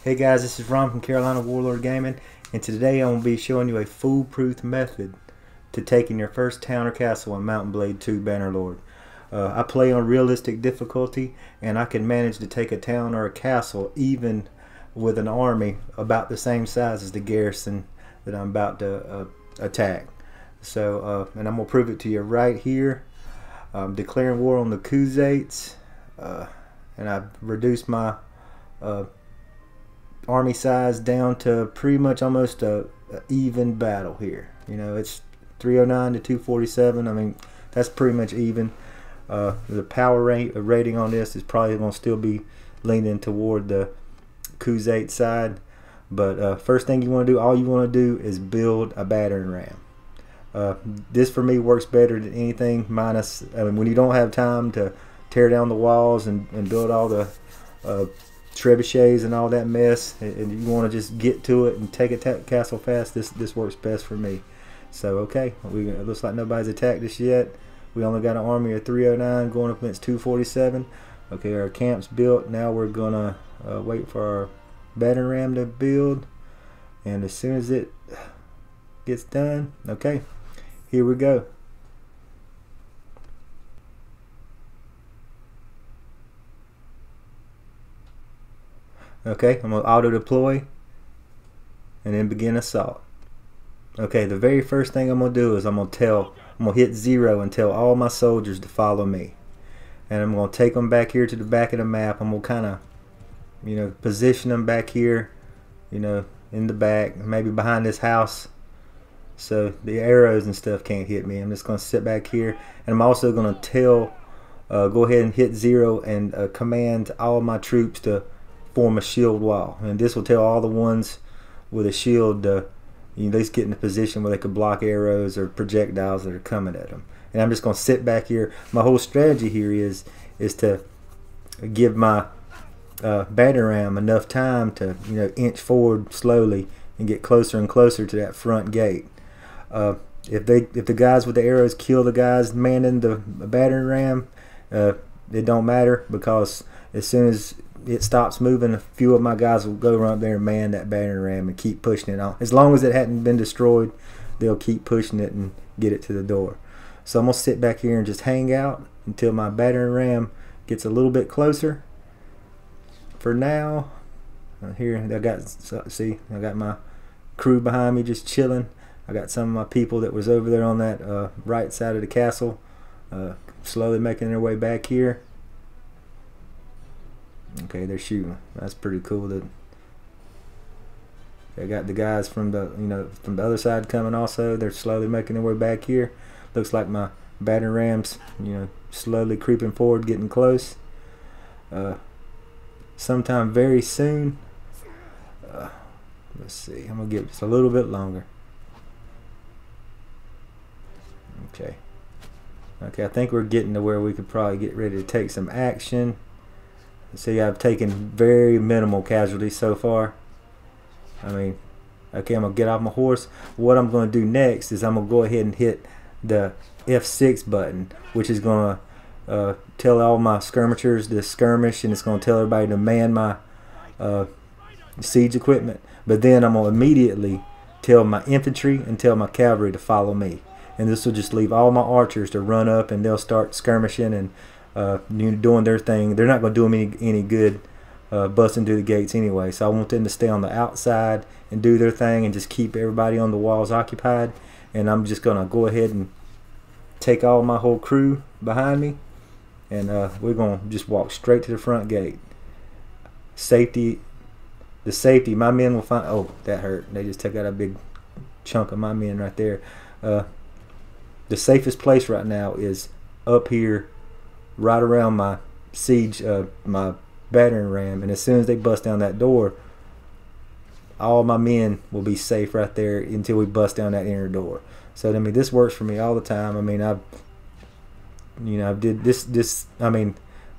Hey guys, this is Ron from Carolina Warlord Gaming, and today I'm going to be showing you a foolproof method to taking your first town or castle in Mountain Blade 2 Bannerlord. I play on realistic difficulty, and I can manage to take a town or a castle even with an army about the same size as the garrison that I'm about to attack. And I'm going to prove it to you right here. I'm declaring war on the casualties, and I've reduced my army size down to pretty much almost a even battle here. You know, it's 309 to 247. I mean, that's pretty much even. The power rating on this is probably going to still be leaning toward the casualties side. But first thing you want to do, all you want to do is build a battering ram. This for me works better than anything, minus when you don't have time to tear down the walls and build all the trebuchets and all that mess, and you want to just get to it and take a castle fast. This works best for me. So okay, it looks like nobody's attacked us yet. We only got an army of 309 going up against 247. Okay, our camp's built. Now we're gonna wait for our battering ram to build, and as soon as it gets done, okay, here we go. Okay, I'm going to auto deploy and then begin assault. Okay, the very first thing I'm going to do is I'm going to hit 0 and tell all my soldiers to follow me. And I'm going to take them back here to the back of the map. I'm going to kind of, position them back here, in the back, maybe behind this house, so the arrows and stuff can't hit me. I'm just going to sit back here, and I'm also going to tell, go ahead and hit 0 and command all my troops to form a shield wall, and this will tell all the ones with a shield to at least get in a position where they could block arrows or projectiles that are coming at them. And I'm just going to sit back here. My whole strategy here is to give my battering ram enough time to inch forward slowly and get closer and closer to that front gate. If the guys with the arrows kill the guys manning the battering ram, it don't matter, because as soon as it stops moving, a few of my guys will go run up there and man that battering ram and keep pushing it on. As long as it hadn't been destroyed, they'll keep pushing it and get it to the door. So I'm gonna sit back here and just hang out until my battering ram gets a little bit closer. For now, here I got my crew behind me just chilling. I got some of my people that was over there on that right side of the castle, slowly making their way back here. Okay, they're shooting. That's pretty cool. That I got the guys from the from the other side coming also. They're slowly making their way back here. Looks like my battering rams slowly creeping forward, getting close. Sometime very soon. Let's see. I'm gonna give just a little bit longer. Okay. Okay, I think we're getting to where we could probably get ready to take some action. See, I've taken very minimal casualties so far. Okay, I'm going to get off my horse. What I'm going to do next is I'm going to go ahead and hit the F6 button, which is going to tell all my skirmishers to skirmish, and it's going to tell everybody to man my siege equipment. But then I'm going to immediately tell my infantry and tell my cavalry to follow me. And this will just leave all my archers to run up, and they'll start skirmishing and doing their thing. They're not going to do them any good busting through the gates anyway, so I want them to stay on the outside and do their thing and just keep everybody on the walls occupied. And I'm just going to go ahead and take all my whole crew behind me, and we're going to just walk straight to the front gate. The safety, my men will find. Oh, that hurt. They just took out a big chunk of my men right there. The safest place right now is up here, right around my siege, my battering ram, and as soon as they bust down that door, all my men will be safe right there until we bust down that inner door. So this works for me all the time. I've did this. The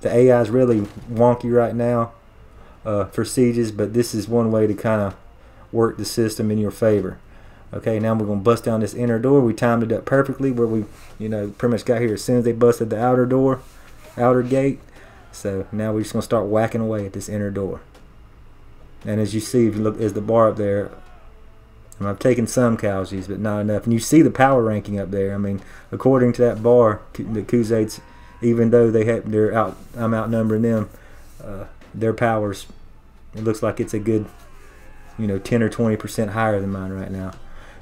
AI is really wonky right now for sieges, but this is one way to kind of work the system in your favor. Okay, now we're gonna bust down this inner door. We timed it up perfectly where we, pretty much got here as soon as they busted the outer gate. So now we're just gonna start whacking away at this inner door. And as you see, if you look, as the bar up there, and I've taken some casualties, but not enough. And you see the power ranking up there. I mean, according to that bar, the Kuzates, even though I'm outnumbering them, their powers, it looks like it's a good, 10 or 20% higher than mine right now.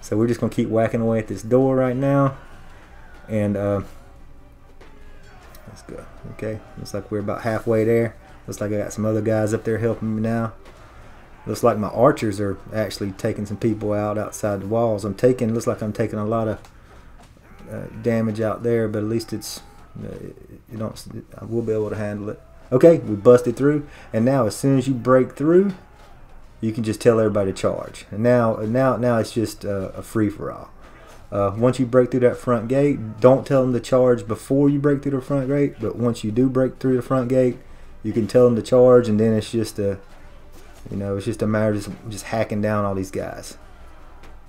So we're just gonna keep whacking away at this door right now, and let's go. Okay, looks like we're about halfway there. Looks like I got some other guys up there helping me now. Looks like my archers are actually taking some people out outside the walls. Looks like I'm taking a lot of damage out there, but at least it's I will be able to handle it. Okay, we busted through, and now as soon as you break through, you can just tell everybody to charge. And now it's just a free-for-all. Once you break through that front gate, don't tell them to charge before you break through the front gate, but once you do break through the front gate, you can tell them to charge, and then it's just a matter of just hacking down all these guys.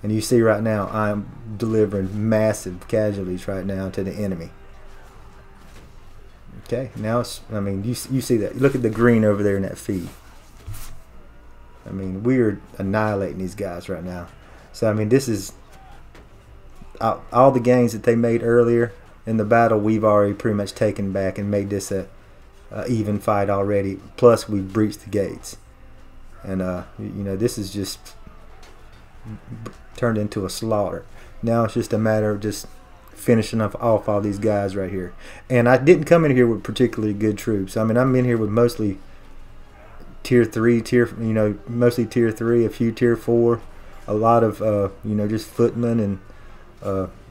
And you see right now, I'm delivering massive casualties right now to the enemy. Okay, now you see that. Look at the green over there in that feed. I mean, we are annihilating these guys right now. So I mean, this is all the gains that they made earlier in the battle. We've already pretty much taken back and made this a even fight already. Plus, we breached the gates, and this is just turned into a slaughter. Now it's just a matter of just finishing off all these guys right here. And I didn't come in here with particularly good troops. I mean, I'm in here with mostly tier 3, mostly tier 3, a few tier 4, a lot of just footmen, and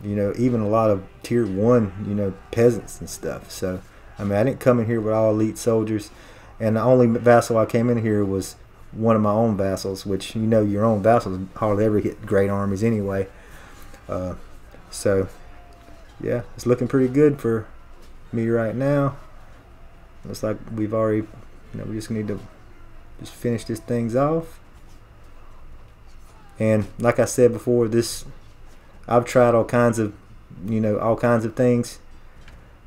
even a lot of tier 1 peasants and stuff. So I mean, I didn't come in here with all elite soldiers, and the only vassal I came in here was one of my own vassals, which your own vassals hardly ever get great armies anyway. So yeah, it's looking pretty good for me right now. Looks like we've already, we just need to just finish this things off. And like I said before, I've tried all kinds of things.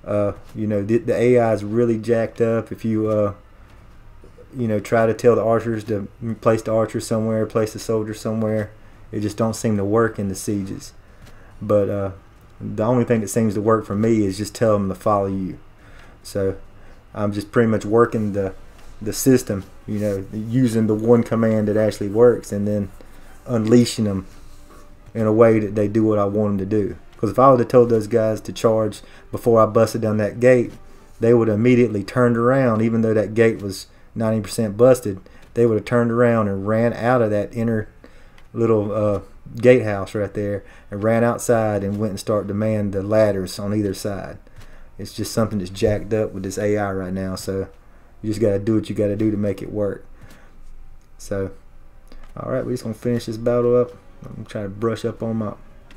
The AI is really jacked up. If you try to tell the archers to place the archer somewhere, place the soldier somewhere, it just don't seem to work in the sieges. But the only thing that seems to work for me is just tell them to follow you. So I'm just pretty much working the system, using the one command that actually works, and then unleashing them in a way that they do what I want them to do. Because if I would have told those guys to charge before I busted down that gate, they would have immediately turned around. Even though that gate was 90% busted, they would have turned around and ran out of that inner little gatehouse right there, and ran outside and went and started to man the ladders on either side. It's just something that's jacked up with this AI right now. So you just got to do what you got to do to make it work. So alright, we're just going to finish this battle up. I'm going to try to brush up on my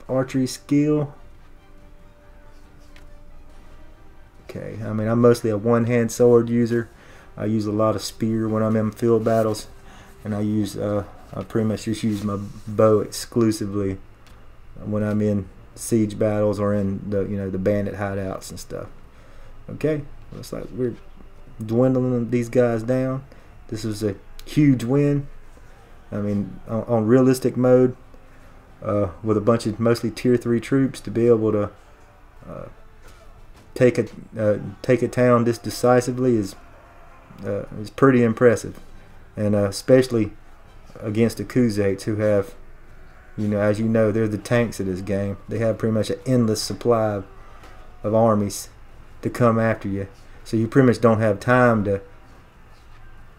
archery skill. Okay, I mean, I'm mostly a one-hand sword user. I use a lot of spear when I'm in field battles, and I pretty much just use my bow exclusively when I'm in siege battles or in the bandit hideouts and stuff. Okay, looks like we're dwindling these guys down. This was a huge win. I mean, on realistic mode, with a bunch of mostly tier 3 troops, to be able to take a town this decisively is pretty impressive, and especially against the Kuzates, who have, as you know, they're the tanks of this game. They have pretty much an endless supply of armies to come after you, so you pretty much don't have time to,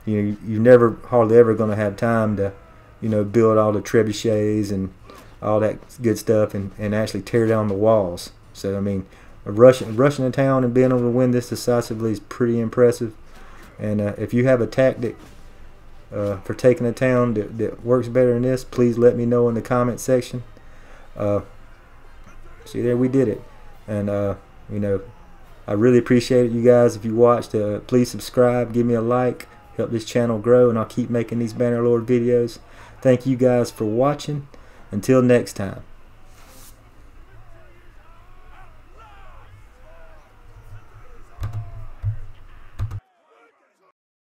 you're never hardly ever going to have time to, build all the trebuchets and all that good stuff, and actually tear down the walls. So I mean, rushing a town and being able to win this decisively is pretty impressive. And if you have a tactic for taking a town that works better than this, please let me know in the comment section. See, there, we did it. And I really appreciate it, you guys. If you watched, please subscribe, give me a like, help this channel grow, and I'll keep making these Bannerlord videos. Thank you guys for watching. Until next time.